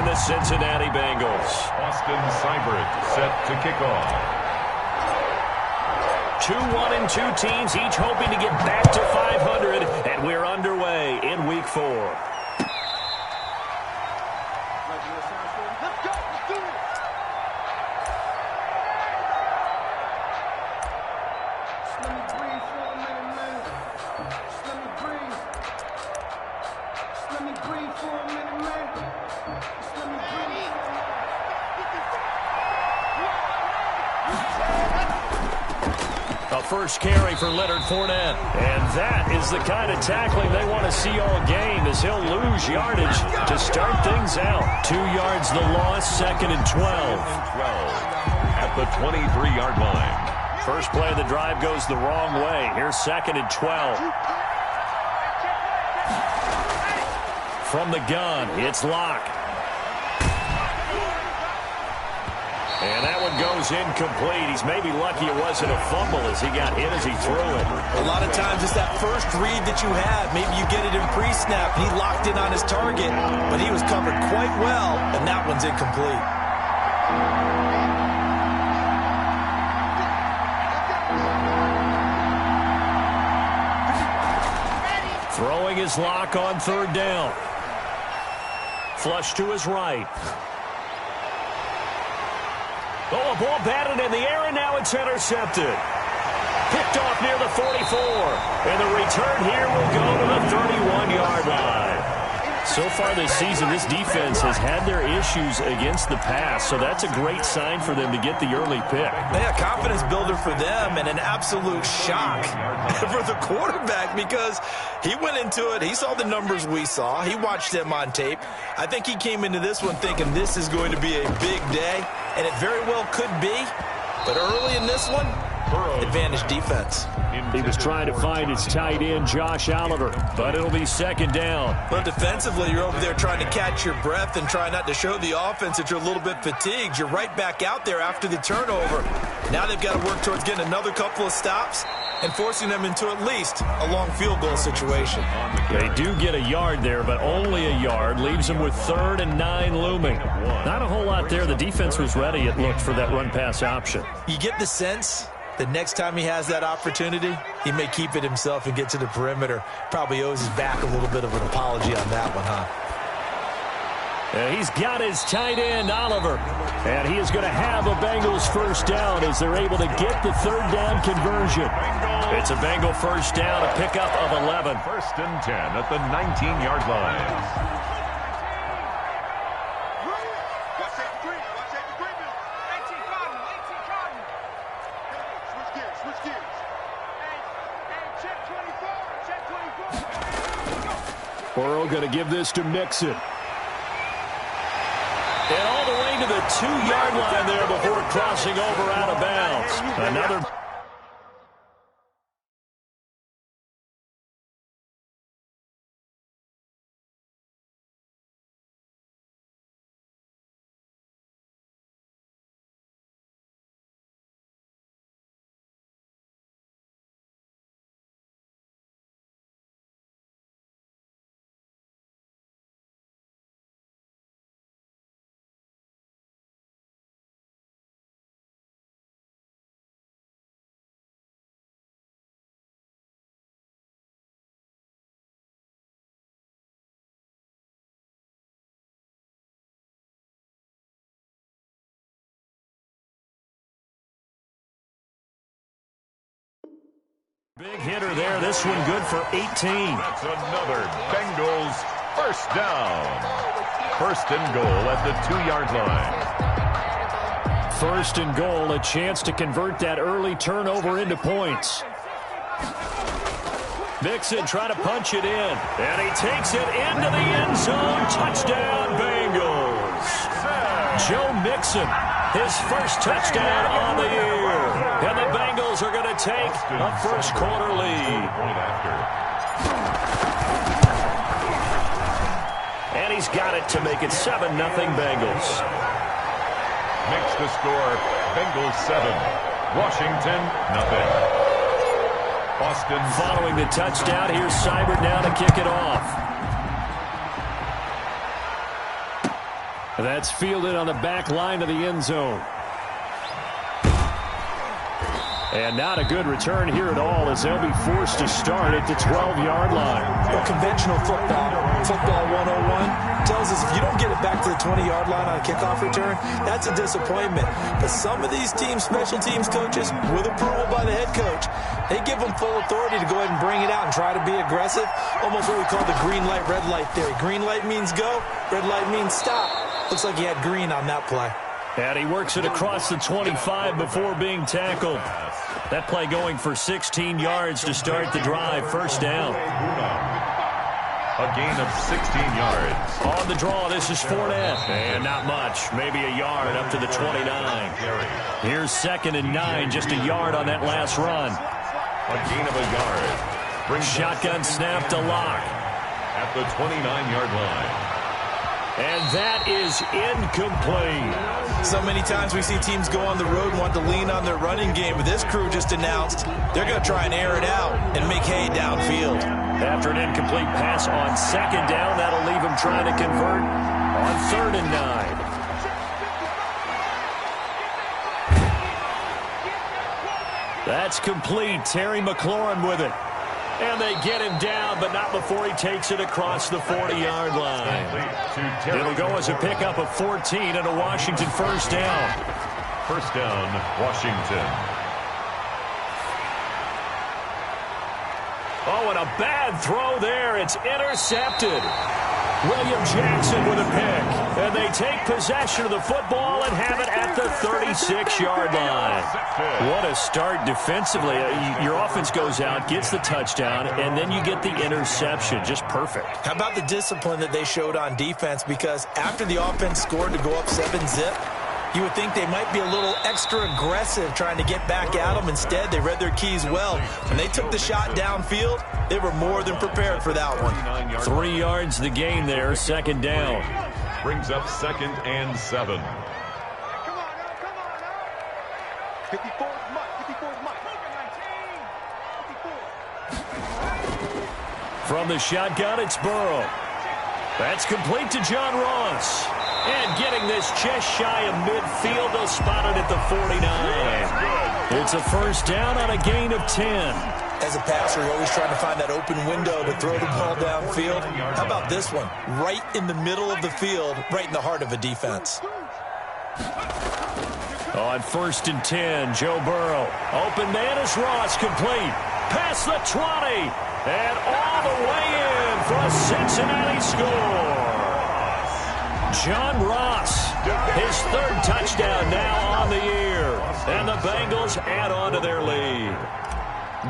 the Cincinnati Bengals. Austin Seibert set to kick off. 2-1-2 teams, each hoping to get back to 500, and we're underway in Week 4. First carry for Leonard Fournette. And that is the kind of tackling they want to see all game, as he'll lose yardage to start things out. 2 yards the loss, 2nd and 12. At the 23-yard line. First play of the drive goes the wrong way. Here's 2nd and 12. From the gun, it's Locke. And that one goes incomplete. He's maybe lucky it wasn't a fumble as he got hit as he threw it. A lot of times it's that first read that you have. Maybe you get it in pre-snap. He locked in on his target, but he was covered quite well, and that one's incomplete. Throwing his Lock on 3rd down. Flush to his right. Oh, a ball batted in the air, and now it's intercepted. Picked off near the 44. And the return here will go to the 31-yard line. So far this season, this defense has had their issues against the pass, so that's a great sign for them to get the early pick. Yeah, confidence builder for them, and an absolute shock for the quarterback, because he went into it, he saw the numbers we saw, he watched them on tape. I think he came into this one thinking this is going to be a big day, and it very well could be, but early in this one, advantage defense. He was trying to find his tight end, Josh Oliver, but it'll be 2nd down. Well, defensively, you're over there trying to catch your breath and try not to show the offense that you're a little bit fatigued. You're right back out there after the turnover. Now they've got to work towards getting another couple of stops and forcing them into at least a long field goal situation. They do get a yard there, but only a yard. Leaves them with 3rd and 9 looming. Not a whole lot there. The defense was ready, it looked, for that run-pass option. You get the sense the next time he has that opportunity, he may keep it himself and get to the perimeter. Probably owes his back a little bit of an apology on that one, huh? He's got his tight end, Oliver. And he is going to have a Bengals first down as they're able to get the 3rd down conversion. It's a Bengal first down, a pickup of 11. 1st and 10 at the 19-yard line. Burrow going to give this to Mixon. And all the way to the 2-yard line there before crossing over out of bounds. Another... Big hitter there. This one good for 18. That's another Bengals first down. 1st and goal at the 2-yard line. 1st and goal, a chance to convert that early turnover into points. Mixon trying to punch it in, and he takes it into the end zone. Touchdown, Bengals. Joe Mixon, his first touchdown on the year. And the Bengals are going to take a first-quarter lead. And he's got it to make it 7-0 Bengals. Makes the score Bengals 7, Washington nothing. Austin following the touchdown. Here's Seibert now to kick it off. That's fielded on the back line of the end zone. And not a good return here at all as they'll be forced to start at the 12-yard line. Well, conventional football 101 tells us if you don't get it back to the 20-yard line on a kickoff return, that's a disappointment. But some of these teams, special teams coaches, with approval by the head coach, they give them full authority to go ahead and bring it out and try to be aggressive. Almost what we call the green light, red light theory. Green light means go, red light means stop. Looks like he had green on that play. And he works it across the 25 before being tackled. That play going for 16 yards to start the drive. First down. A gain of 16 yards. On the draw, this is Fournette. And not much. Maybe a yard up to the 29. Here's 2nd and 9. Just a yard on that last run. A gain of a yard. Shotgun snap to Lock. At the 29-yard line. And that is incomplete. So many times we see teams go on the road and want to lean on their running game, but this crew just announced they're going to try and air it out and make hay downfield. After an incomplete pass on 2nd down, that'll leave him trying to convert on 3rd and 9. That's complete. Terry McLaurin with it. And they get him down, but not before he takes it across the 40-yard line. It'll go as a pickup of 14 and a Washington first down. First down, Washington. Oh, and a bad throw there. It's intercepted. William Jackson with a pick. And they take possession of the football and have it at the 36-yard line. What a start defensively. Your offense goes out, gets the touchdown, and then you get the interception. Just perfect. How about the discipline that they showed on defense? Because after the offense scored to go up 7-zip, you would think they might be a little extra aggressive trying to get back at them. Instead, they read their keys well. When they took the shot downfield, they were more than prepared for that one. 3 yards the gain there, 2nd down. Brings up 2nd and 7. Come on, come on, now. 54 is Mike. 54 is Mike. 54. From the shotgun, it's Burrow. That's complete to John Ross. And getting this just shy of midfield, they'll spot it at the 49. It's a first down on a gain of 10. As a passer, you're always trying to find that open window to throw the ball downfield. How about this one? Right in the middle of the field, right in the heart of a defense. On 1st and 10, Joe Burrow. Open man is Ross, complete. Past the 20. And all the way in for a Cincinnati score. John Ross, his 3rd touchdown now on the year. And the Bengals add on to their lead.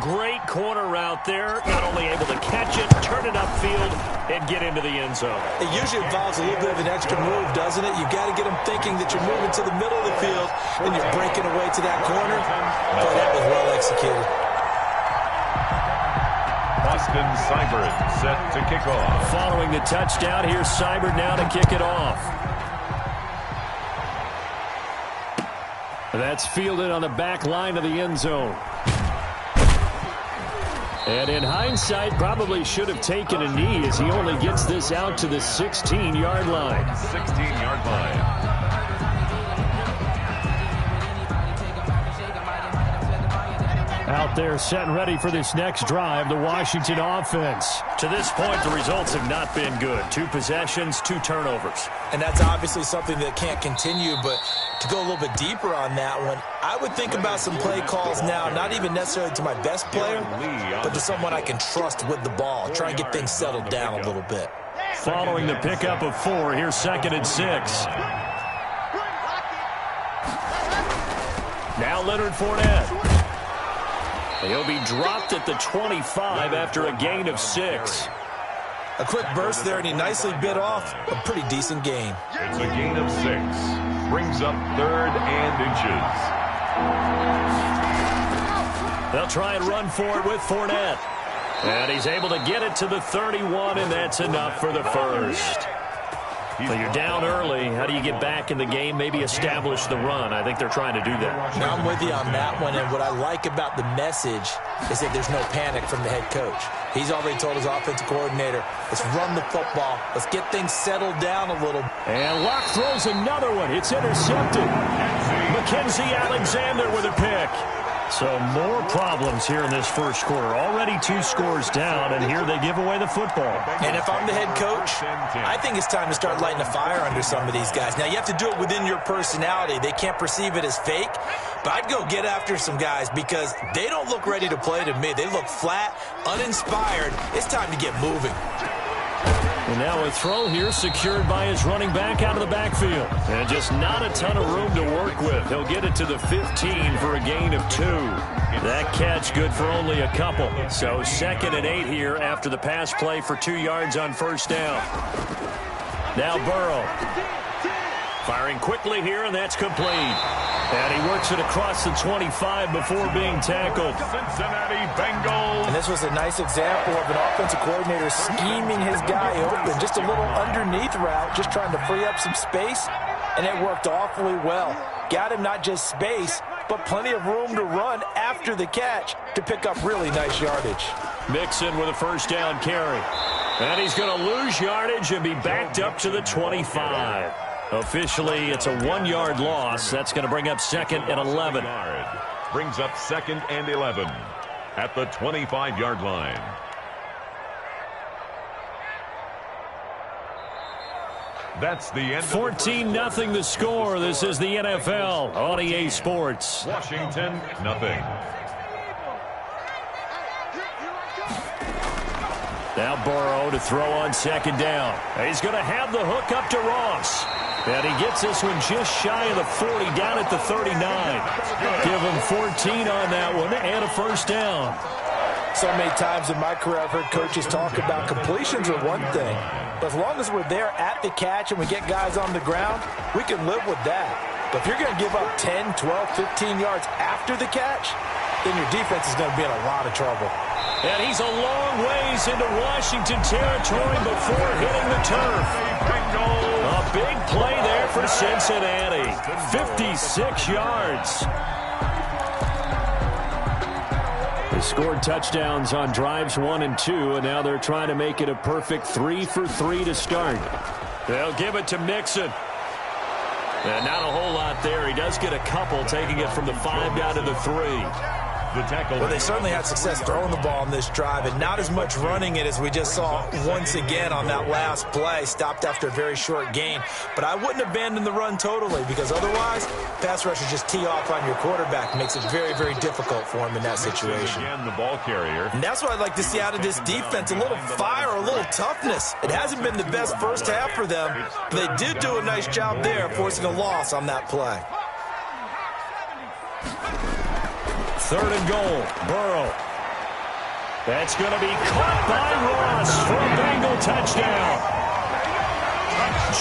Great corner route there. Not only able to catch it, turn it upfield, and get into the end zone. It usually involves a little bit of an extra move, doesn't it? You've got to get them thinking that you're moving to the middle of the field and you're breaking away to that corner. But that was well executed. Austin Seibert set to kick off. Following the touchdown, here's Seibert now to kick it off. That's fielded on the back line of the end zone. And in hindsight, probably should have taken a knee as he only gets this out to the 16-yard line. 16-yard line. Out there set and ready for this next drive, the Washington offense. To this point, the results have not been good. 2 possessions, 2 turnovers. And that's obviously something that can't continue, but to go a little bit deeper on that one, I would think about some play calls now, not even necessarily to my best player, but to someone I can trust with the ball. Try and get things settled down a little bit. Following the pickup of 4, here's 2nd and 6. Now Leonard Fournette. He'll be dropped at the 25 after a gain of 6. A quick burst there, and he nicely bit off a pretty decent gain. It's a gain of 6. Brings up 3rd and inches. They'll try and run for it with Fournette. And he's able to get it to the 31, and that's enough for the first. So you're down early. How do you get back in the game, maybe establish the run? I think they're trying to do that. Now, I'm with you on that one, and what I like about the message is that there's no panic from the head coach. He's already told his offensive coordinator, let's run the football. Let's get things settled down a little. And Locke throws another one. It's intercepted. Mackenzie Alexander with a pick. So more problems here in this first quarter. Already 2 scores down, and here they give away the football. And if I'm the head coach, I think it's time to start lighting a fire under some of these guys. Now, you have to do it within your personality. They can't perceive it as fake, but I'd go get after some guys because they don't look ready to play to me. They look flat, uninspired. It's time to get moving. And now a throw here secured by his running back out of the backfield. And just not a ton of room to work with. He'll get it to the 15 for a gain of 2. That catch good for only a couple. So 2nd and 8 here after the pass play for 2 yards on first down. Now Burrow. Firing quickly here, and that's complete. And he works it across the 25 before being tackled. Cincinnati Bengals. And this was a nice example of an offensive coordinator scheming his guy open. Just a little underneath route, just trying to free up some space, and it worked awfully well. Got him not just space, but plenty of room to run after the catch to pick up really nice yardage. Mixon with a first down carry. And he's going to lose yardage and be backed up to the 25. Officially, it's a 1-yard loss. That's going to bring up 2nd and 11. Brings up 2nd and 11 at the 25-yard line. That's the end. 14-0 the score. This is the NFL on EA Sports. Washington, nothing. Now Burrow to throw on 2nd down. He's going to have the hook up to Ross. And he gets this one just shy of the 40, down at the 39. Give him 14 on that one and a first down. So many times in my career I've heard coaches talk about completions are one thing. But as long as we're there at the catch and we get guys on the ground, we can live with that. But if you're going to give up 10, 12, 15 yards after the catch, then your defense is going to be in a lot of trouble. And he's a long ways into Washington territory before hitting the turf. A big play there for Cincinnati. 56 yards. They scored touchdowns on drives 1 and 2, and now they're trying to make it a perfect 3 for 3 to start. They'll give it to Mixon. And not a whole lot there. He does get a couple, taking it from the 5 down to the 3. The tackle. Well, they certainly had success throwing the ball on this drive, and not as much running it as we just saw once again on that last play. Stopped after a very short gain. But I wouldn't abandon the run totally, because otherwise, pass rushers just tee off on your quarterback. Makes it very, very difficult for him in that situation. Again, the ball carrier. And that's what I'd like to see out of this defense, a little fire, a little toughness. It hasn't been the best first half for them, but they did do a nice job there, forcing a loss on that play. 3rd and goal. Burrow. That's going to be caught by Ross for a Bengal touchdown.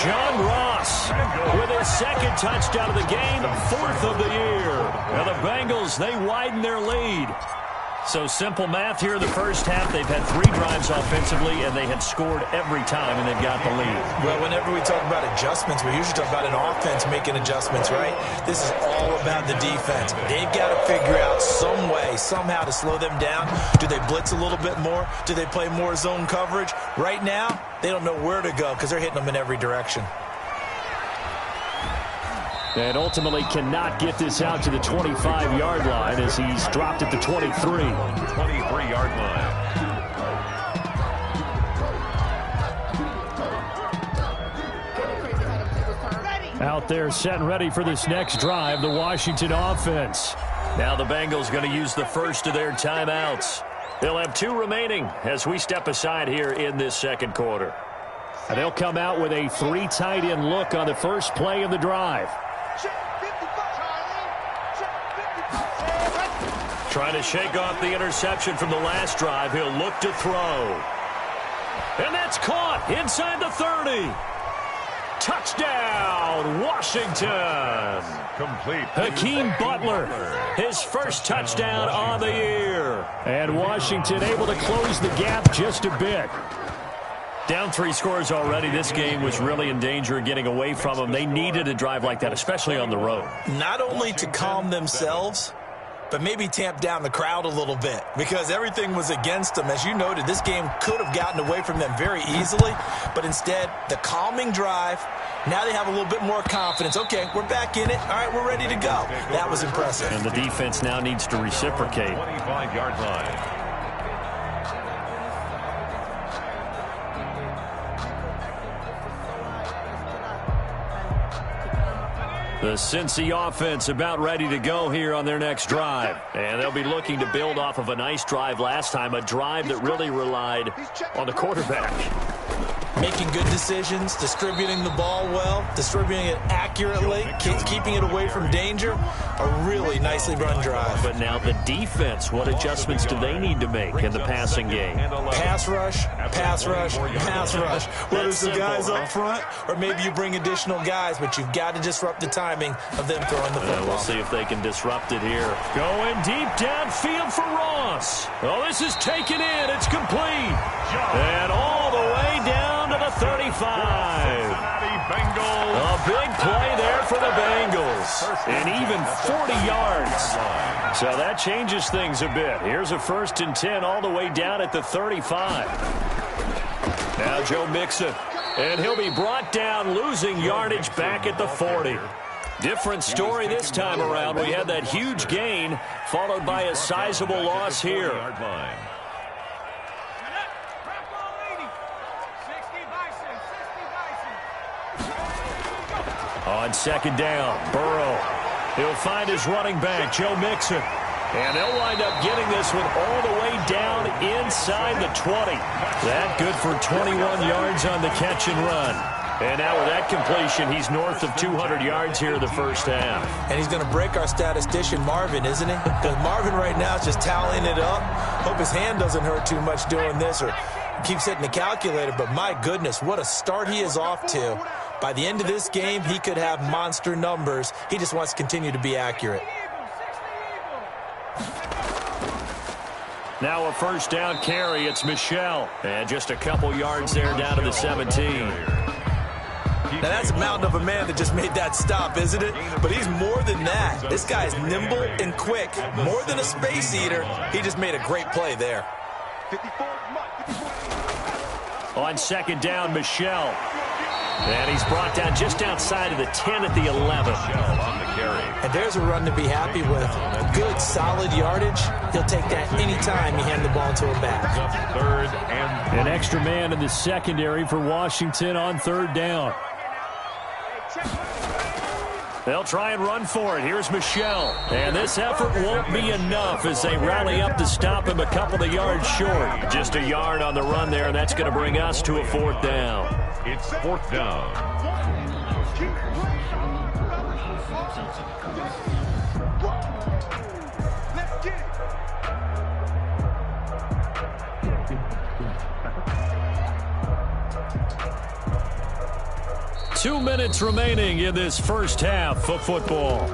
John Ross with his 2nd touchdown of the game, 4th of the year. And the Bengals, they widen their lead. So simple math here in the first half. They've had 3 drives offensively, and they had scored every time, and they've got the lead. Well, whenever we talk about adjustments, we usually talk about an offense making adjustments, right? This is all about the defense. They've got to figure out some way, somehow to slow them down. Do they blitz a little bit more? Do they play more zone coverage? Right now, they don't know where to go because they're hitting them in every direction. And ultimately cannot get this out to the 25-yard line as he's dropped at the 23. 23-yard line. Out there set and ready for this next drive, the Washington offense. Now the Bengals going to use the first of their timeouts. They'll have 2 remaining as we step aside here in this second quarter. And they'll come out with a 3 tight end look on the first play of the drive. Trying to shake off the interception from the last drive. He'll look to throw. And that's caught inside the 30. Touchdown, Washington. Complete. Hakeem Butler, his first touchdown on the year. And Washington able to close the gap just a bit. Down 3 scores already. This game was really in danger of getting away from them. They needed a drive like that, especially on the road. Not only to calm themselves, but maybe tamp down the crowd a little bit because everything was against them. As you noted, this game could have gotten away from them very easily, but instead, the calming drive, now they have a little bit more confidence. Okay, we're back in it. All right, we're ready to go. That was impressive. And the defense now needs to reciprocate. 25-yard line. The Cincy offense about ready to go here on their next drive. And they'll be looking to build off of a nice drive last time, a drive that really relied on the quarterback. Making good decisions, distributing the ball well, distributing it accurately, keeping it away from danger. A really nicely run drive. But now the defense, what adjustments do they need to make in the passing game? Pass rush, pass rush, pass rush. Whether it's the guys up front or maybe you bring additional guys, but you've got to disrupt the timing of them throwing the football. We'll see if they can disrupt it here. Going deep downfield for Ross. Oh, this is taken in. It's complete. And all the way down to the 35. A big play there for the Bengals. And even 40 yards. So that changes things a bit. Here's a 1st and 10 all the way down at the 35. Now Joe Mixon. And he'll be brought down, losing yardage back at the 40. Different story this time around. We had that huge gain, followed by a sizable loss here. On 2nd down, Burrow. He'll find his running back, Joe Mixon. And they'll wind up getting this one all the way down inside the 20. That good for 21 yards on the catch and run. And now with that completion, he's north of 200 yards here in the first half. And he's going to break our statistician, Marvin, isn't he? Because Marvin right now is just tallying it up. Hope his hand doesn't hurt too much doing this or keeps hitting the calculator. But my goodness, what a start he is off to. By the end of this game, he could have monster numbers. He just wants to continue to be accurate. Now a 1st down carry. It's Michel. And just a couple yards there down to the 17. Now, that's a mountain of a man that just made that stop, isn't it? But he's more than that. This guy's nimble and quick. More than a space eater. He just made a great play there. On 2nd down, Michel. And he's brought down just outside of the 10 at the 11. And there's a run to be happy with. Good, solid yardage. He'll take that anytime you hand the ball to him back. 3rd and an extra man in the secondary for Washington on 3rd down. They'll try and run for it. Here's Michel. And this effort won't be enough as they rally up to stop him a couple of yards short. Just a yard on the run there, and that's going to bring us to a 4th down. It's 4th down. Let's get it. 2 minutes remaining in this first half of football.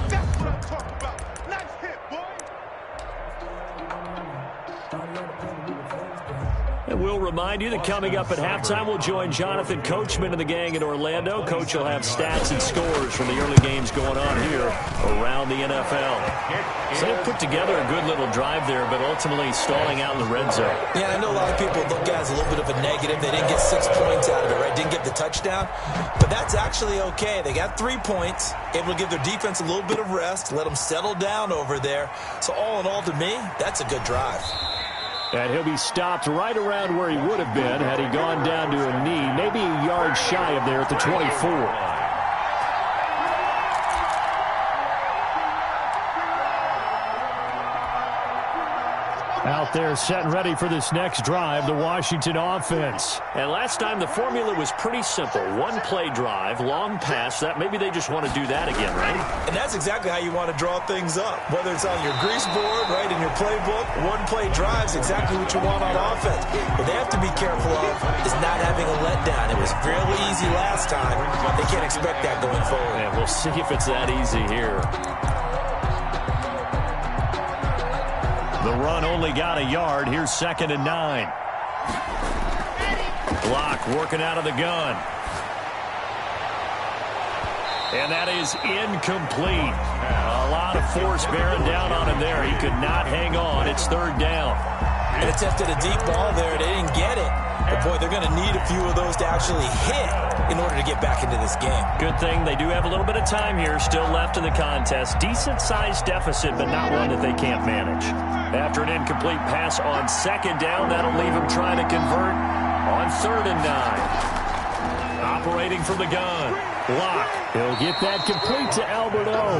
That's what I'm talking about. Nice hit, boy. And we'll remind you that coming up at halftime, we'll join Jonathan Coachman and the gang in Orlando. Coach will have stats and scores from the early games going on here around the NFL. So they put together a good little drive there, but ultimately stalling out in the red zone. Yeah, I know a lot of people look at it as a little bit of a negative. They didn't get 6 points out of it, right? Didn't get the touchdown. But that's actually okay. They got 3 points, able to give their defense a little bit of rest, let them settle down over there. So all in all, to me, that's a good drive. And he'll be stopped right around where he would have been had he gone down to a knee, maybe a yard shy of there at the 24. Out there set and ready for this next drive, the Washington offense. And last time the formula was pretty simple. One play drive, long pass. That maybe they just want to do that again, right? And that's exactly how you want to draw things up. Whether it's on your grease board, right, in your playbook, one play drive is exactly what you want on offense. What they have to be careful of is not having a letdown. It was fairly easy last time. They can't expect that going forward. And we'll see if it's that easy here. The run only got a yard. Here's 2nd and 9. Block working out of the gun. And that is incomplete. A lot of force bearing down on him there. He could not hang on. It's third down. And attempted a deep ball there. They didn't get it. But, boy, they're going to need a few of those to actually hit in order to get back into this game. Good thing they do have a little bit of time here still left in the contest. Decent-sized deficit, but not one that they can't manage. After an incomplete pass on second down, that'll leave him trying to convert on 3rd and 9. Operating from the gun. Block. He'll get that complete to Albert O.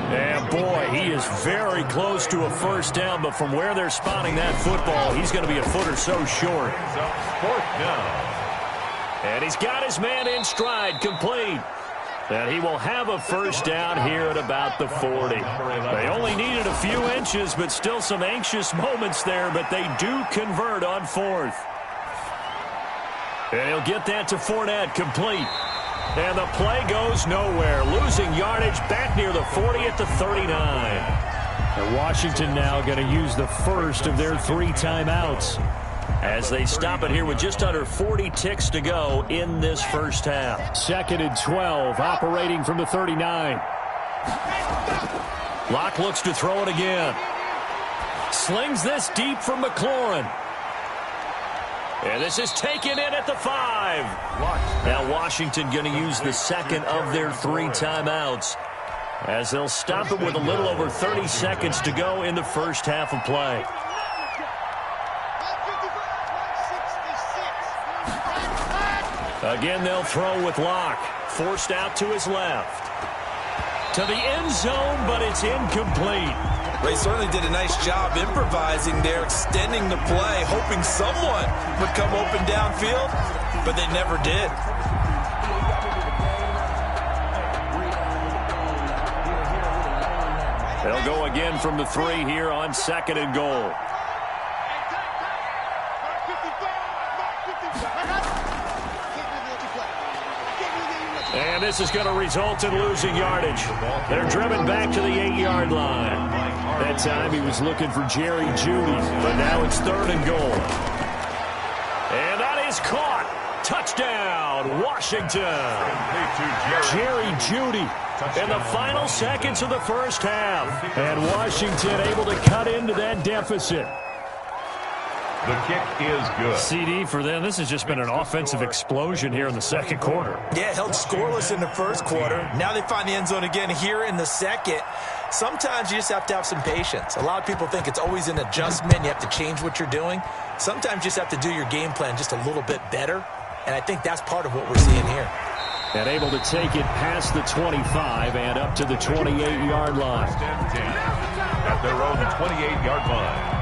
And, boy, he is very close to a first down, but from where they're spotting that football, he's going to be a foot or so short. 4th down. And he's got his man in stride, complete. And he will have a first down here at about the 40. They only needed a few inches, but still some anxious moments there, but they do convert on 4th. And he'll get that to Fournette, complete. And the play goes nowhere. Losing yardage back near the 40 at the 39. And Washington now going to use the first of their 3 timeouts as they stop it here with just under 40 ticks to go in this first half. 2nd and 12, operating from the 39. Locke looks to throw it again. Slings this deep from McLaurin. And this is taken in at the 5. Now Washington going to use the second of their 3 timeouts as they'll stop it with a little over 30 seconds to go in the first half of play. Again, they'll throw with Locke. Forced out to his left. To the end zone, but it's incomplete. They certainly did a nice job improvising there, extending the play, hoping someone would come open downfield, but they never did. They'll go again from the 3 here on 2nd and goal. And this is going to result in losing yardage. They're driven back to the 8-yard line. That time he was looking for Jerry Jeudy, but now it's 3rd and goal. And that is caught. Touchdown, Washington. Jerry Jeudy in the final seconds of the first half. And Washington able to cut into that deficit. The kick is good. CD for them. This has just been an offensive explosion here in the second quarter. Yeah, held scoreless in the first quarter. Now they find the end zone again here in the second. Sometimes you just have to have some patience. A lot of people think it's always an adjustment. You have to change what you're doing. Sometimes you just have to do your game plan just a little bit better. And I think that's part of what we're seeing here. And able to take it past the 25 and up to the 28-yard line. At their own 28-yard line.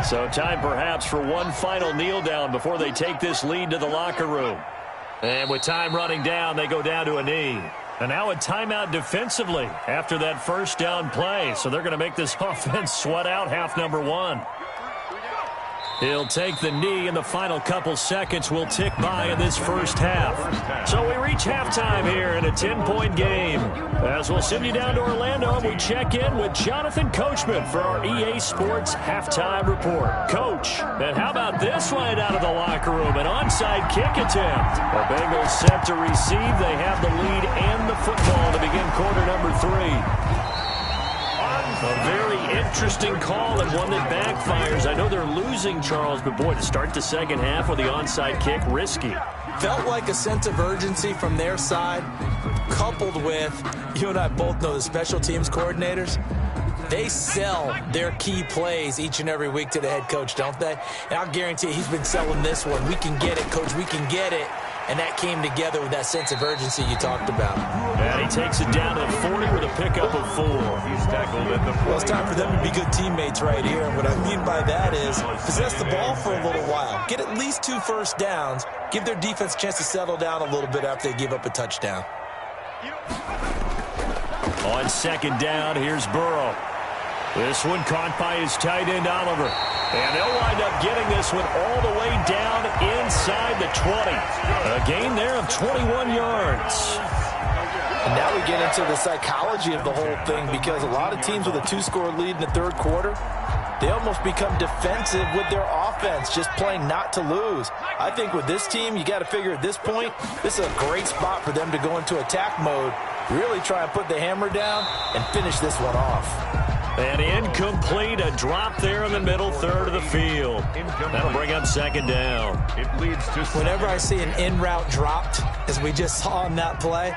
So time perhaps for one final kneel down before they take this lead to the locker room. And with time running down, they go down to a knee. And now a timeout defensively after that first down play. So they're going to make this offense sweat out half number 1. He'll take the knee, and the final couple seconds will tick by in this first half. So we reach halftime here in a 10-point game. As we'll send you down to Orlando, we check in with Jonathan Coachman for our EA Sports Halftime Report. Coach, and how about this right out of the locker room? An onside kick attempt. The Bengals set to receive. They have the lead and the football to begin quarter number 3. A very interesting call and one that backfires. I know they're losing, Charles, but boy, to start the second half with the onside kick, risky. Felt like a sense of urgency from their side, coupled with, you and I both know the special teams coordinators. They sell their key plays each and every week to the head coach, don't they? And I'll guarantee you he's been selling this one. We can get it, coach, we can get it. And that came together with that sense of urgency you talked about. And he takes it down to the 40 with a pickup of 4. He's tackled at the 40. Well, it's time for them to be good teammates right here. And what I mean by that is possess the ball for a little while. Get at least 2 first downs. Give their defense a chance to settle down a little bit after they give up a touchdown. On second down, here's Burrow. This one caught by his tight end, Oliver. And they'll wind up getting this one all the way down inside the 20. A gain there of 21 yards. And now we get into the psychology of the whole thing, because a lot of teams with a 2-score lead in the third quarter, they almost become defensive with their offense, just playing not to lose. I think with this team, you got to figure at this point, this is a great spot for them to go into attack mode, really try and put the hammer down and finish this one off. And incomplete, a drop there in the middle third of the field. That'll bring up second down. It leads to whenever I see an in route dropped, as we just saw on that play,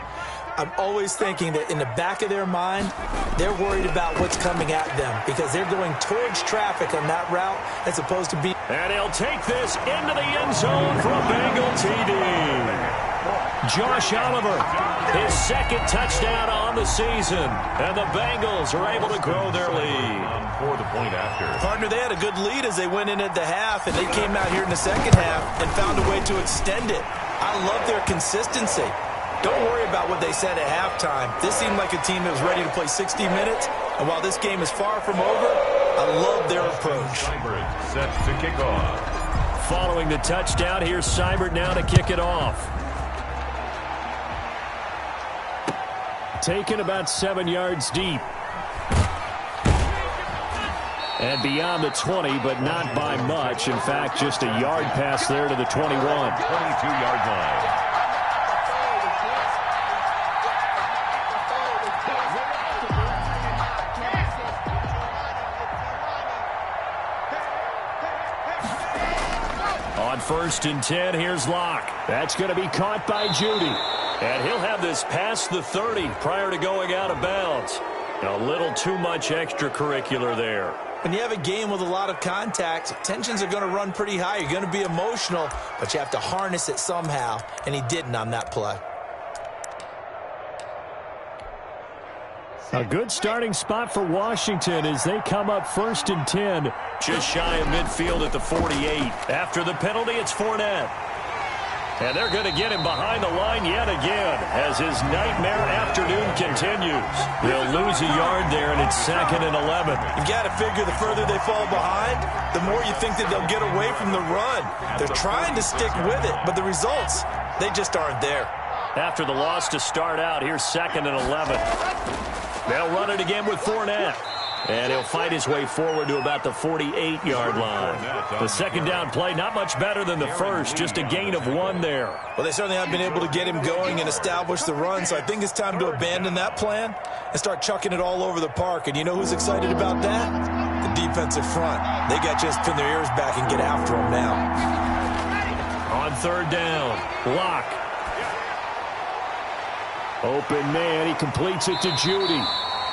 I'm always thinking that in the back of their mind, they're worried about what's coming at them because they're going towards traffic on that route as opposed to be. And he'll take this into the end zone for a Bengal TD. Josh Oliver, his second touchdown on the season. And the Bengals are able to grow their lead. For the point after. Partner, they had a good lead as they went in at the half, and they came out here in the second half and found a way to extend it. I love their consistency. Don't worry about what they said at halftime. This seemed like a team that was ready to play 60 minutes, and while this game is far from over, I love their approach. Seibert set to kick off. Following the touchdown, here's Seibert now to kick it off. Taken about 7 yards deep. And beyond the 20, but not by much. In fact, just a yard pass there to the 21. 22-yard line. On 1st and 10, here's Locke. That's going to be caught by Judy. And he'll have this past the 30 prior to going out of bounds. A little too much extracurricular there. When you have a game with a lot of contact, tensions are going to run pretty high. You're going to be emotional, but you have to harness it somehow, and he didn't on that play. A good starting spot for Washington as they come up 1st and 10. Just shy of midfield at the 48. After the penalty, it's Fournette. And they're going to get him behind the line yet again as his nightmare afternoon continues. They'll lose a yard there, and it's 2nd and 11. You've got to figure the further they fall behind, the more you think that they'll get away from the run. They're trying to stick with it, but the results, they just aren't there. After the loss to start out, here's 2nd and 11. They'll run it again with Fournette. And he'll fight his way forward to about the 48-yard line. The second down play, not much better than the first, just a gain of 1 there. Well, they certainly have been able to get him going and establish the run, so I think it's time to abandon that plan and start chucking it all over the park. And you know who's excited about that? The defensive front. They got just pin their ears back and get after him now. On 3rd down, Locke. Open man, he completes it to Judy.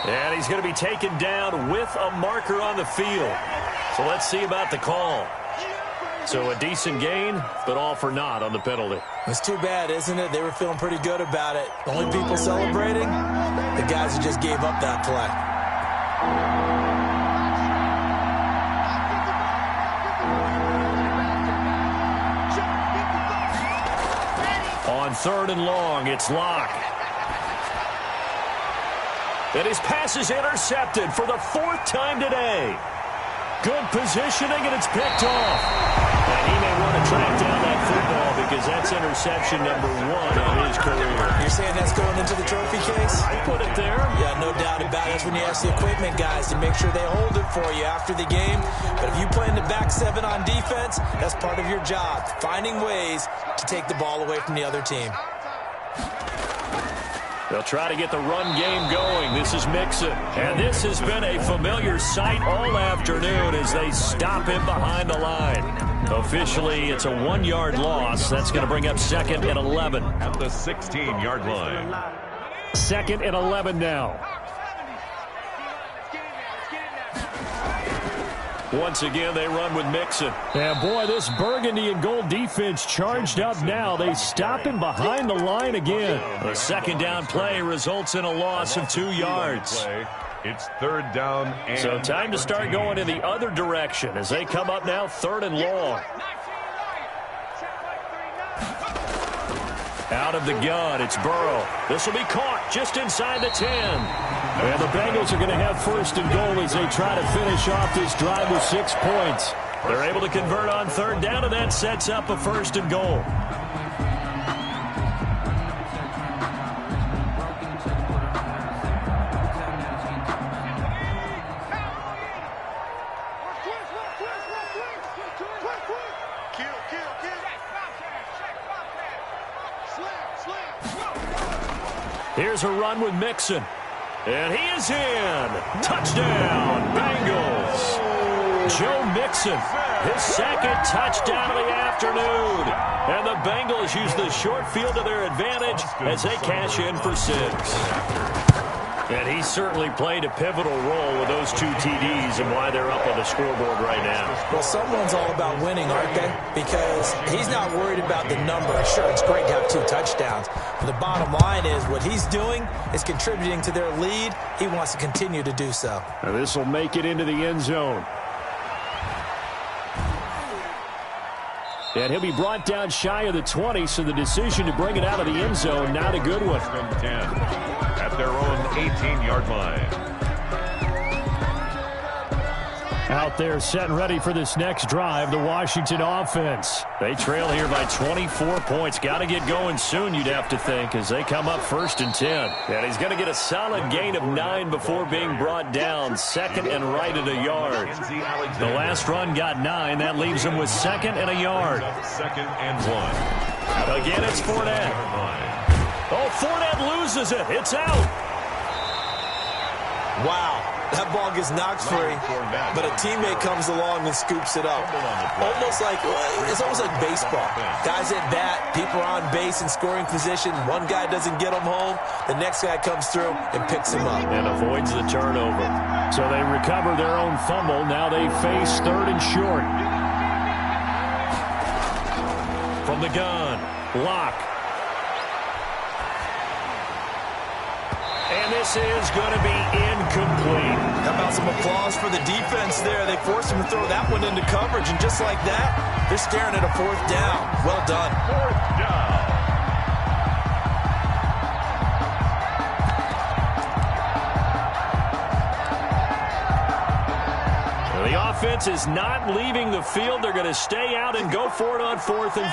And he's going to be taken down with a marker on the field. So let's see about the call. So a decent gain, but all for naught on the penalty. It's too bad, isn't it? They were feeling pretty good about it. The only people celebrating, the guys who just gave up that play. On 3rd and long, it's Locke. And his pass is intercepted for the 4th time today. Good positioning, and it's picked off. And he may want to track down that football because that's interception number 1 of his career. You're saying that's going into the trophy case? I put it there. Yeah, no doubt about it. That's when you ask the equipment guys to make sure they hold it for you after the game. But if you play in the back 7 on defense, that's part of your job, finding ways to take the ball away from the other team. They'll try to get the run game going. This is Mixon. And this has been a familiar sight all afternoon as they stop him behind the line. Officially, it's a 1-yard loss. That's going to bring up 2nd and 11. At the 16-yard line. 2nd and 11 now. Once again, they run with Mixon. And boy, this burgundy and gold defense charged up now. They stop him behind the line again. The 2nd down play results in a loss of 2 yards. It's 3rd down. And so time to start going in the other direction as they come up now 3rd and long. Out of the gun, it's Burrow. This will be caught just inside the 10. And the Bengals are going to have 1st and goal as they try to finish off this drive with 6 points. They're able to convert on 3rd down, and that sets up a 1st and goal. Here's a run with Mixon. And he is in. Touchdown, Bengals. Joe Mixon, his second touchdown of the afternoon. And the Bengals use the short field to their advantage as they cash in for 6. And he certainly played a pivotal role with those 2 TDs and why they're up on the scoreboard right now. Well, someone's all about winning, aren't they? Because he's not worried about the number. Sure, it's great to have 2 touchdowns. But the bottom line is what he's doing is contributing to their lead. He wants to continue to do so. And this will make it into the end zone. And he'll be brought down shy of the 20, so the decision to bring it out of the end zone, not a good one. 10 at their own 18-yard line. Out there set and ready for this next drive, the Washington offense. They trail here by 24 points. Got to get going soon, you'd have to think, as they come up 1st and 10. And he's going to get a solid gain of 9 before being brought down. 2nd and right at a yard. The last run got 9. That leaves him with 2nd and a yard. 2nd and 1. Again, it's Fournette. Oh, Fournette loses it. It's out. Wow. That ball gets knocked free, but a teammate comes along and scoops it up. It's almost like baseball. Guys at bat, people are on base in scoring position. One guy doesn't get him home. The next guy comes through and picks him up. And avoids the turnover. So they recover their own fumble. Now they face 3rd and short. From the gun, Locke. And this is going to be incomplete. How about some applause for the defense there? They forced him to throw that one into coverage, and just like that, they're staring at a 4th down. Well done. 4th down. The offense is not leaving the field. They're going to stay out and go for it on 4th and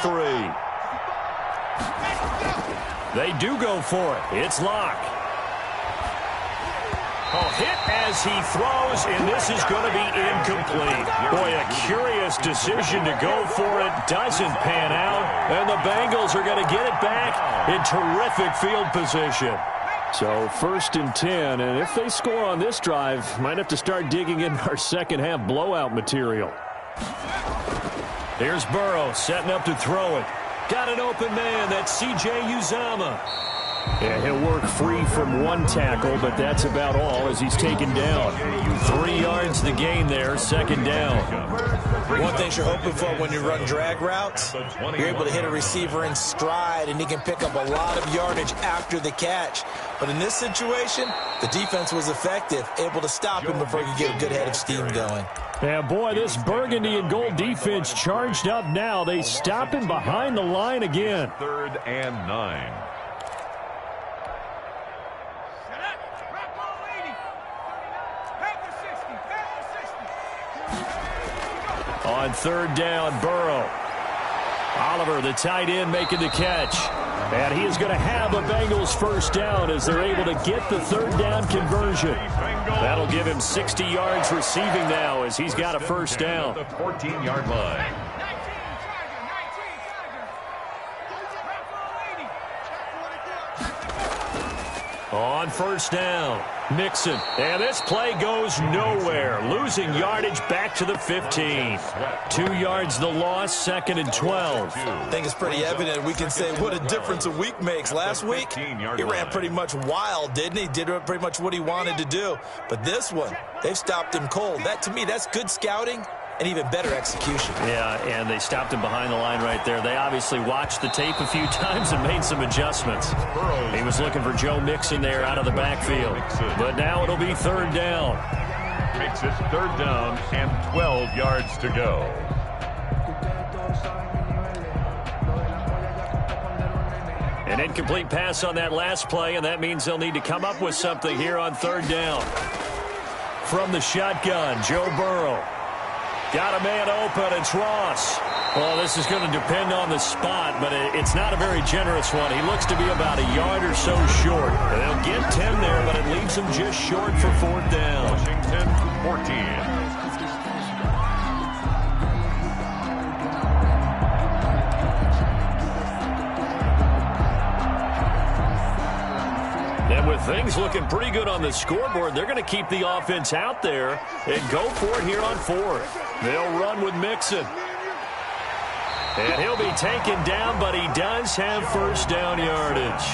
3. They do go for it. It's Locke. Hit as he throws, and this is going to be incomplete. Boy, a curious decision to go for it. Doesn't pan out, and the Bengals are going to get it back in terrific field position. So 1st and 10, and if they score on this drive, might have to start digging in our second-half blowout material. Here's Burrow setting up to throw it. Got an open man. That's C.J. Uzomah. Yeah, he'll work free from 1 tackle, but that's about all as he's taken down. 3 yards the gain there, 2nd down. One thing you're hoping for when you run drag routes, you're able to hit a receiver in stride, and he can pick up a lot of yardage after the catch. But in this situation, the defense was effective, able to stop him before he could get a good head of steam going. Yeah, boy, this burgundy and gold defense charged up now. They stop him behind the line again. 3rd and 9. On 3rd down, Burrow. Oliver, the tight end, making the catch. And he is going to have a Bengals 1st down as they're able to get the 3rd down conversion. That'll give him 60 yards receiving now as he's got a 1st down. The 14-yard line. On 1st down, Mixon. And this play goes nowhere. Losing yardage back to the 15. 2 yards the loss, 2nd and 12. I think it's pretty evident. We can say what a difference a week makes. Last week, he ran pretty much wild, didn't he? Did pretty much what he wanted to do. But this one, they've stopped him cold. That, to me, that's good scouting and even better execution. Yeah, and they stopped him behind the line right there. They obviously watched the tape a few times and made some adjustments. He was looking for Joe Mixon there out of the backfield. But now it'll be 3rd down. Makes it 3rd down and 12 yards to go. An incomplete pass on that last play, and that means they'll need to come up with something here on 3rd down. From the shotgun, Joe Burrow. Got a man open. It's Ross. Well, this is going to depend on the spot, but it's not a very generous one. He looks to be about a yard or so short. They'll get 10 there, but it leaves him just short for 4th down. Washington, 14. Things looking pretty good on the scoreboard. They're going to keep the offense out there and go for it here on fourth. They'll run with Mixon. And he'll be taken down, but he does have first down yardage.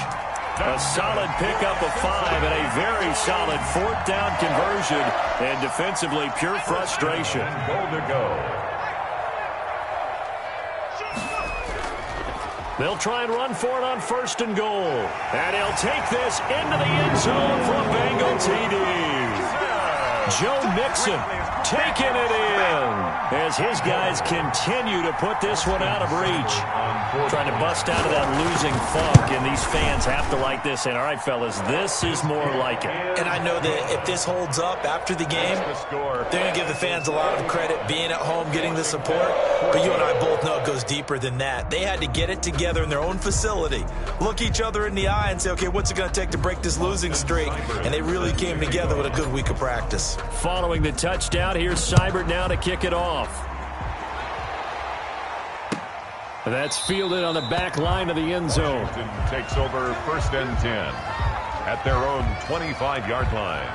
A solid pickup of 5 and a very solid fourth down conversion. And defensively, pure frustration. Goal to go. They'll try and run for it on first and goal. And he'll take this into the end zone for a Bengal TD. Joe Mixon taking it in as his guys continue to put this one out of reach. Trying to bust out of that losing funk, and these fans have to like this. And all right, fellas, this is more like it. And I know that if this holds up after the game, they're going to give the fans a lot of credit being at home, getting the support. But you and I both know it goes deeper than that. They had to get it together in their own facility, look each other in the eye and say, okay, what's it going to take to break this losing streak? And they really came together with a good week of practice. Following the touchdown, here's Seibert now to kick it off. That's fielded on the back line of the end zone. Takes over first and 10 at their own 25-yard line.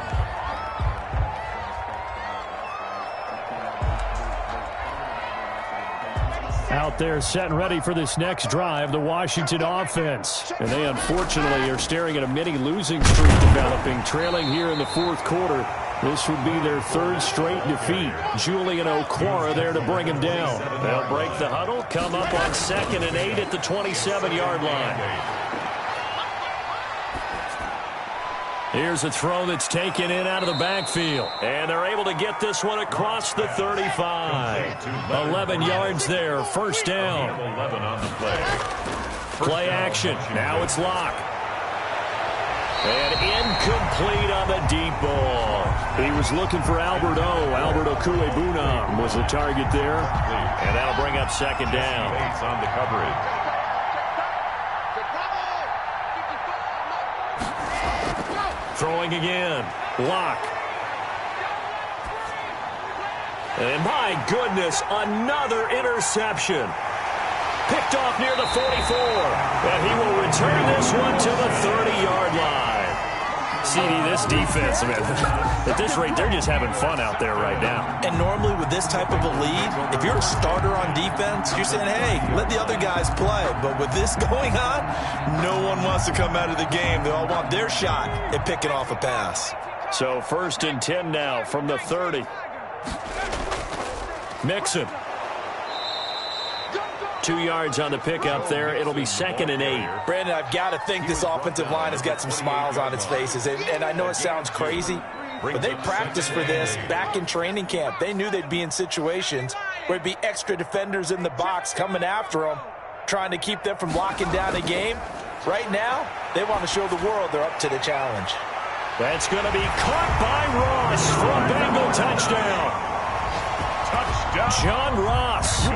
Out there set and ready for this next drive, the Washington offense. And they unfortunately are staring at a mini losing streak developing, trailing here in the fourth quarter. This would be their third straight defeat. Julian Okwara there to bring him down. They'll break the huddle, come up on 2nd and 8 at the 27-yard line. Here's a throw that's taken in out of the backfield. And they're able to get this one across the 35. 11 yards there, first down. 11 on the play. Play action. Now it's Locke. And incomplete on the deep ball. He was looking for Albert O. Albert Okuebunam was the target there. And that'll bring up second down. On the coverage. Throwing again. Locke. And my goodness, another interception. Picked off near the 44. And he will return this one to the 30-yard line. CD, this defense, man, at this rate, they're just having fun out there right now. And normally with this type of a lead, if you're a starter on defense, you're saying, hey, let the other guys play. But with this going on, no one wants to come out of the game. They all want their shot at picking off a pass. So first and 10 now from the 30. Mixon. 2 yards on the pickup there. It'll be 2nd and 8. Brandon, I've got to think this offensive line has got some smiles on its faces. And I know it sounds crazy, but they practiced for this back in training camp. They knew they'd be in situations where it'd be extra defenders in the box coming after them, trying to keep them from locking down a game. Right now, they want to show the world they're up to the challenge. That's going to be caught by Ross for a Bengal touchdown. John Ross,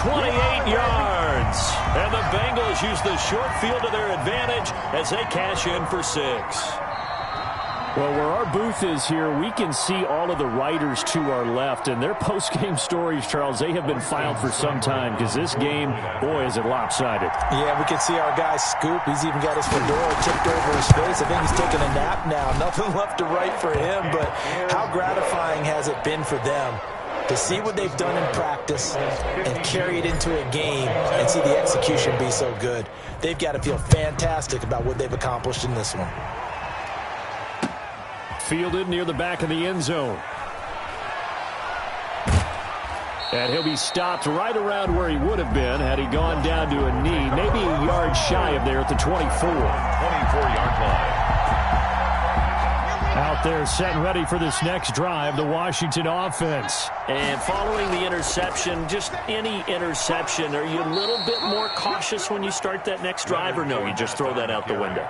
28 yards. And the Bengals use the short field to their advantage as they cash in for 6. Well, where our booth is here, we can see all of the writers to our left. And their post-game stories, Charles, they have been filed for some time because this game, boy, is it lopsided. Yeah, we can see our guy Scoop. He's even got his fedora tipped over his face. I think he's taking a nap now. Nothing left to write for him. But how gratifying has it been for them to see what they've done in practice and carry it into a game and see the execution be so good. They've got to feel fantastic about what they've accomplished in this one. Fielded near the back of the end zone. And he'll be stopped right around where he would have been had he gone down to a knee, maybe a yard shy of there at the 24. 24-yard line. Out there set and ready for this next drive, the Washington offense. And following the interception, just any interception, are you a little bit more cautious when you start that next drive, or no, you just throw that out the window?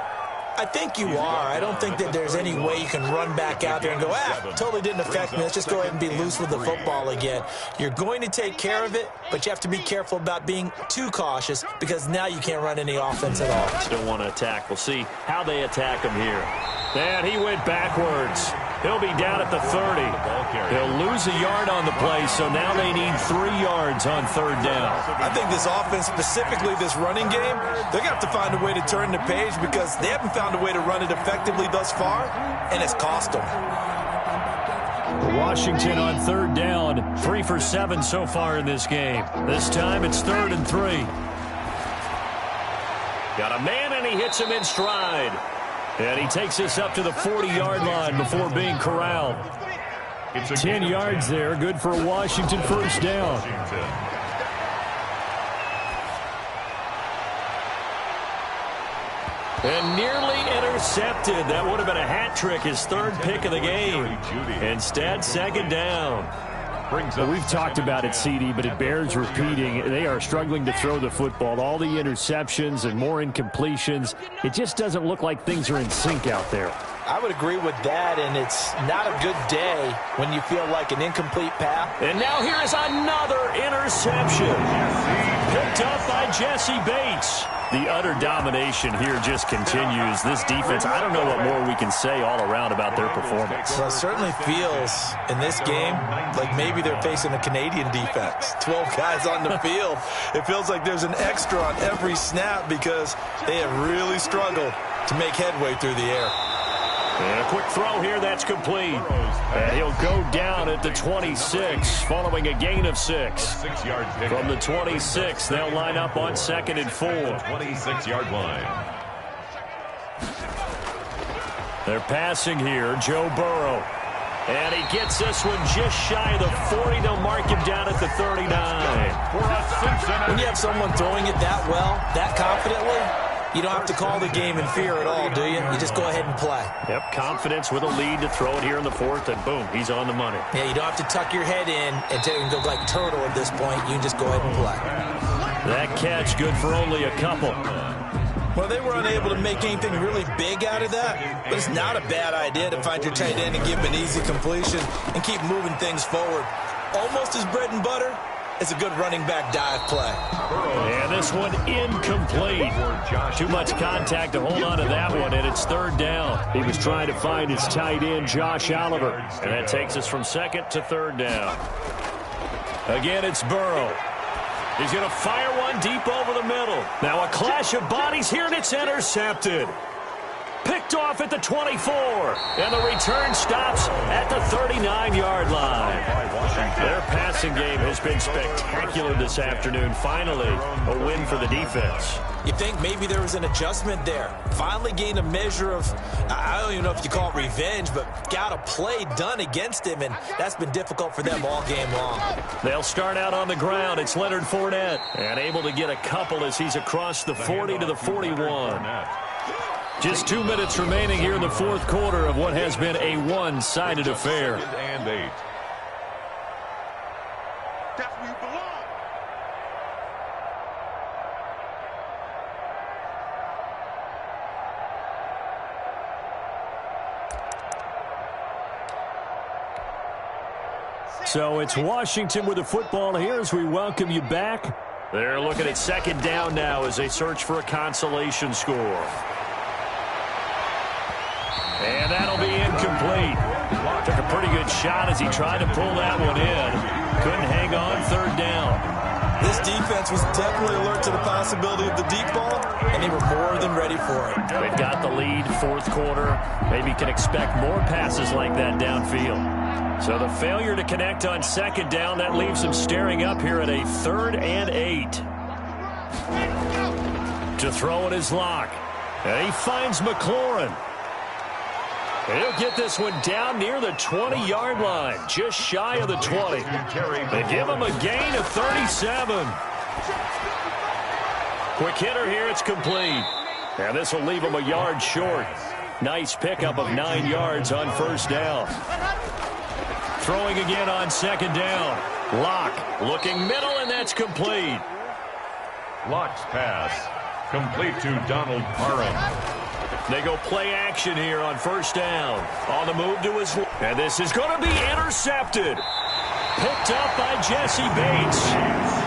I think you are. I don't think that there's any way you can run back out there and go, totally didn't affect me. Let's just go ahead and be loose with the football again. You're going to take care of it, but you have to be careful about being too cautious because now you can't run any offense at all. Still want to attack. We'll see how they attack him here. And he went backwards. He'll be down at the 30. He'll lose a yard on the play, so now they need 3 yards on third down. I think this offense, specifically this running game, they're going to have to find a way to turn the page because they haven't found a way to run it effectively thus far, and it's cost them. Washington on third down, 3 for 7 so far in this game. This time it's 3rd and 3. Got a man, and he hits him in stride. And he takes us up to the 40-yard line before being corralled. 10 yards there, good for a Washington first down. And nearly intercepted. That would have been a hat trick, his 3rd pick of the game. Instead, 2nd down. Well, we've talked about it, CD, but it bears repeating. They are struggling to throw the football. All the interceptions and more incompletions. It just doesn't look like things are in sync out there. I would agree with that, and it's not a good day when you feel like an incomplete pass. And now here is another interception. Picked up by Jesse Bates. The utter domination here just continues. This defense, I don't know what more we can say all around about their performance. Well, it certainly feels in this game like maybe they're facing a Canadian defense. 12 guys on the field. It feels like there's an extra on every snap because they have really struggled to make headway through the air. And a quick throw here, that's complete. And he'll go down at the 26, following a gain of 6. From the 26, they'll line up on 2nd and 4. 26-yard line. They're passing here, Joe Burrow. And he gets this one just shy of the 40. They'll mark him down at the 39. When you have someone throwing it that well, that confidently, you don't have to call the game in fear at all, do you? You just go ahead and play. Yep, confidence with a lead to throw it here in the 4th, and boom, he's on the money. Yeah, you don't have to tuck your head in and go like turtle at this point. You can just go ahead and play. That catch good for only a couple. Well, they were unable to make anything really big out of that, but it's not a bad idea to find your tight end and give him an easy completion and keep moving things forward. Almost his bread and butter. It's a good running back dive play. And this one incomplete. Too much contact to hold on to that one, and it's 3rd down. He was trying to find his tight end, Josh Oliver. And that takes us from 2nd to 3rd down. Again, it's Burrow. He's going to fire one deep over the middle. Now a clash of bodies here, and it's intercepted. Picked off at the 24, and the return stops at the 39-yard line. Their passing game has been spectacular this afternoon. Finally, a win for the defense. You think maybe there was an adjustment there. Finally gained a measure of, I don't even know if you call it revenge, but got a play done against him, and that's been difficult for them all game long. They'll start out on the ground. It's Leonard Fournette, and able to get a couple as he's across the 40 to the 41. Just 2 minutes remaining here in the 4th quarter of what has been a one-sided affair. And 8. That's where you belong. So it's Washington with the football here as we welcome you back. They're looking at 2nd down now as they search for a consolation score. And that'll be incomplete. Took a pretty good shot as he tried to pull that one in. Couldn't hang on, 3rd down. This defense was definitely alert to the possibility of the deep ball, and they were more than ready for it. They've got the lead, 4th quarter. Maybe can expect more passes like that downfield. So the failure to connect on 2nd down, that leaves them staring up here at a 3rd and 8. To throw it is Locke. And he finds McLaurin. He'll get this one down near the 20-yard line, just shy of the 20. They give him a gain of 37. Quick hitter here, it's complete. And this will leave him a yard short. Nice pickup of 9 yards on 1st down. Throwing again on 2nd down. Locke looking middle, and that's complete. Locke's pass complete to Donald Parham. They go play action here on 1st down. On the move to his... And this is going to be intercepted. Picked up by Jesse Bates.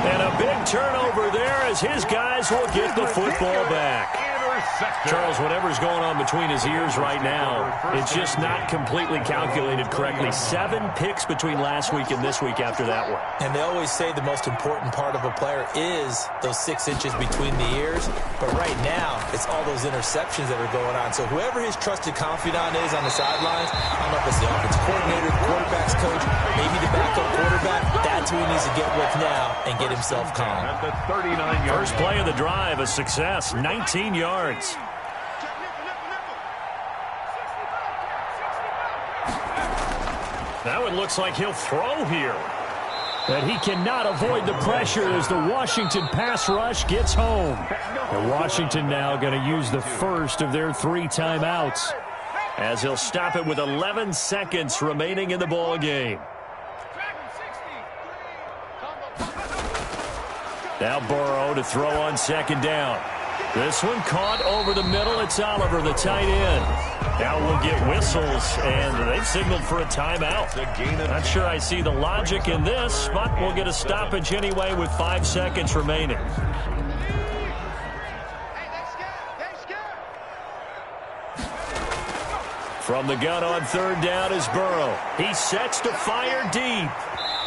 And a big turnover there as his guys will get the football back. sector. Charles, whatever's going on between his ears right now, it's just not completely calculated correctly. 7 picks between last week and this week after that one. And they always say the most important part of a player is those 6 inches between the ears. But right now, it's all those interceptions that are going on. So whoever his trusted confidant is on the sidelines, I don't know if it's the offensive coordinator, the quarterback's coach, maybe the backup quarterback, that's who he needs to get with now and get himself calm. At the 39-yard First play of the drive, a success, 19 yards. That one looks like he'll throw here. But he cannot avoid the pressure as the Washington pass rush gets home. And Washington now going to use the first of their 3 timeouts, as he'll stop it with 11 seconds remaining in the ball game. Now Burrow to throw on second down. This one caught over the middle. It's Oliver, the tight end. Now we'll get whistles, and they've signaled for a timeout. Not sure I see the logic in this, but we'll get a stoppage anyway with 5 seconds remaining. From the gun on third down is Burrow. He sets to fire deep.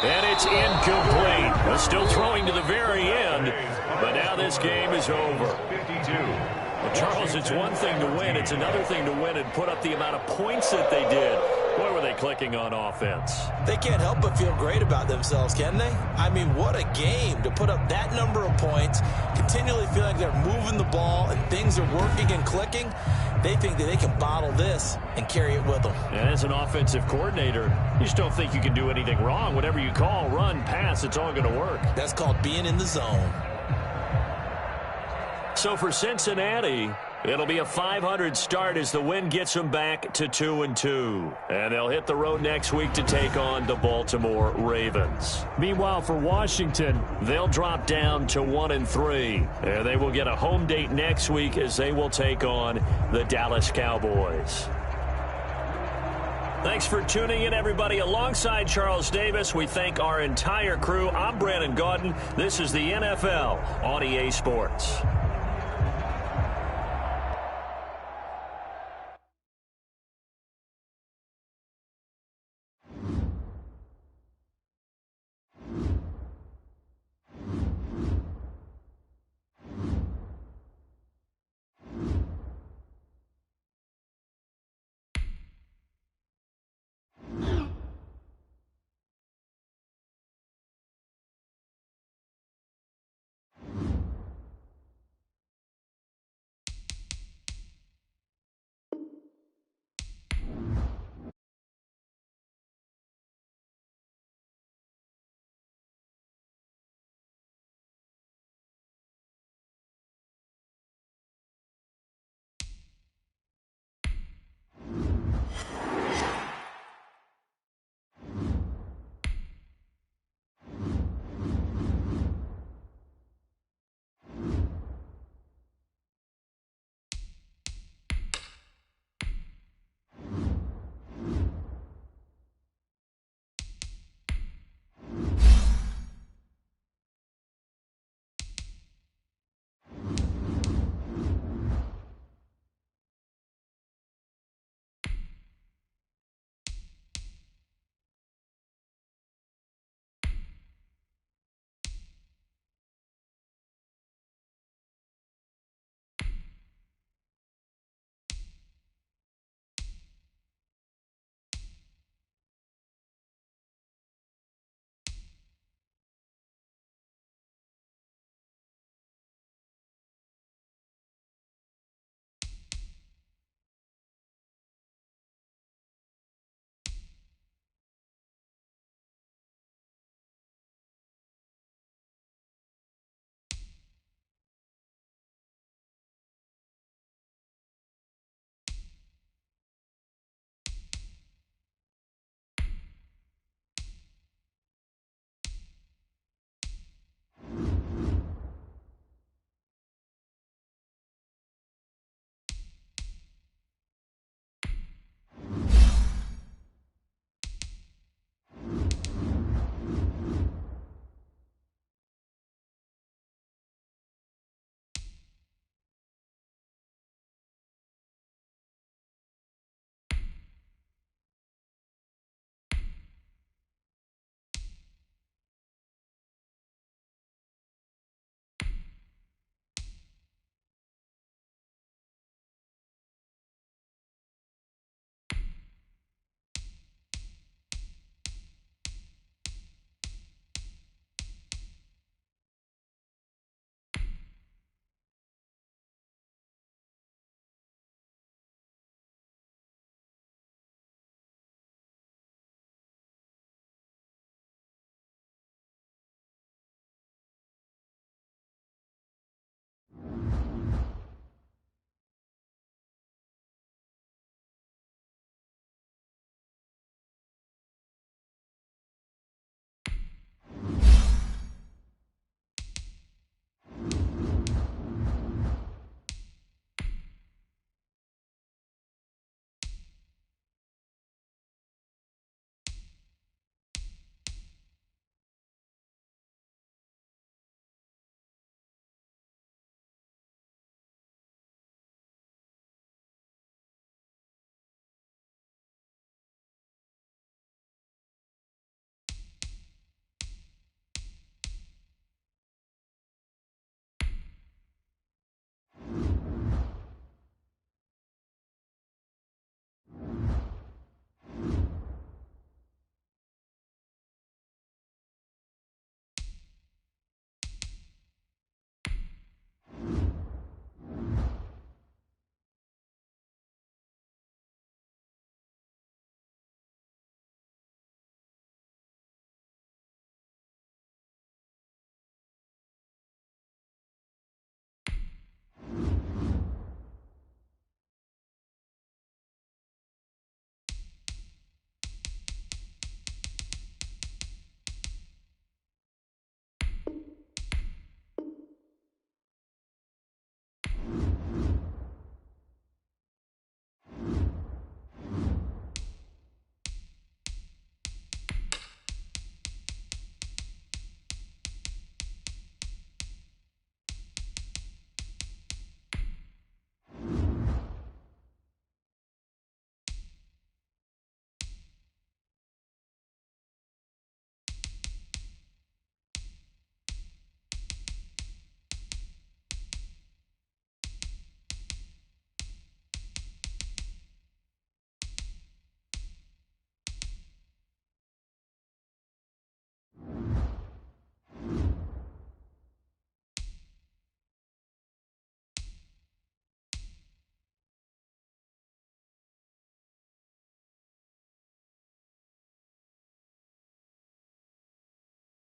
And it's incomplete. We're still throwing to the very end, but now this game is over. 52. Well, Charles, it's one thing to win. It's another thing to win and put up the amount of points that they did. Boy, were they clicking on offense. They can't help but feel great about themselves, can they? I mean, what a game to put up that number of points, continually feel like they're moving the ball and things are working and clicking. They think that they can bottle this and carry it with them. And as an offensive coordinator, you just don't think you can do anything wrong. Whatever you call, run, pass, it's all going to work. That's called being in the zone. So for Cincinnati, it'll be a 500 start as the win gets them back to 2-2. And they'll hit the road next week to take on the Baltimore Ravens. Meanwhile, for Washington, they'll drop down to 1-3. And they will get a home date next week as they will take on the Dallas Cowboys. Thanks for tuning in, everybody. Alongside Charles Davis, we thank our entire crew. I'm Brandon Gaudin. This is the NFL on EA Sports.